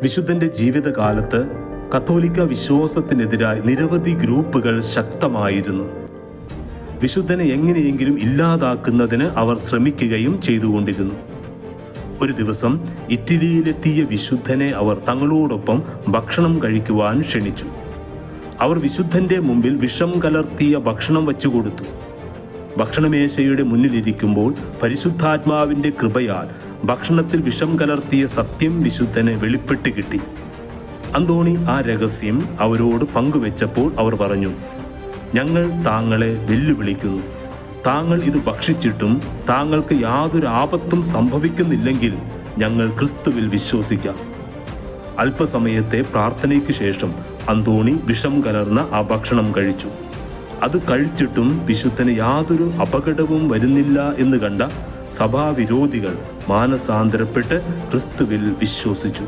വിശുദ്ധന്റെ ജീവിതകാലത്ത് കത്തോലിക്ക വിശ്വാസത്തിനെതിരായി നിരവധി ഗ്രൂപ്പുകൾ ശക്തമായിരുന്നു. വിശുദ്ധനെ എങ്ങനെയെങ്കിലും ഇല്ലാതാക്കുന്നതിന് അവർ ശ്രമിക്കുകയും ചെയ്തുകൊണ്ടിരുന്നു. ഒരു ദിവസം ഇറ്റലിയിലെത്തിയ വിശുദ്ധനെ അവർ തങ്ങളോടൊപ്പം ഭക്ഷണം കഴിക്കുവാൻ ക്ഷണിച്ചു. അവർ വിശുദ്ധന്റെ മുമ്പിൽ വിഷം കലർത്തിയ ഭക്ഷണം വച്ചുകൊടുത്തു. ഭക്ഷണമേശയുടെ മുന്നിലിരിക്കുമ്പോൾ പരിശുദ്ധാത്മാവിന്റെ കൃപയാൽ ഭക്ഷണത്തിൽ വിഷം കലർത്തിയ സത്യം വിശുദ്ധന് വെളിപ്പെട്ട് കിട്ടി. അന്തോണി ആ രഹസ്യം അവരോട് പങ്കുവെച്ചപ്പോൾ അവർ പറഞ്ഞു, ഞങ്ങൾ താങ്കളെ വെല്ലുവിളിക്കുന്നു. താങ്കൾ ഇത് ഭക്ഷിച്ചിട്ടും താങ്കൾക്ക് യാതൊരു ആപത്തും സംഭവിക്കുന്നില്ലെങ്കിൽ ഞങ്ങൾ ക്രിസ്തുവിൽ വിശ്വസിക്കാം. അല്പസമയത്തെ പ്രാർത്ഥനയ്ക്ക് ശേഷം അന്തോണി വിഷം കലർന്ന ആ ഭക്ഷണം കഴിച്ചു. അത് കഴിച്ചിട്ടും വിശുദ്ധന് യാതൊരു അപകടവും വരുന്നില്ല എന്ന് കണ്ട സഭാവിരോധികൾ മാനസാന്തരപ്പെട്ട് ക്രിസ്തുവിൽ വിശ്വസിച്ചു.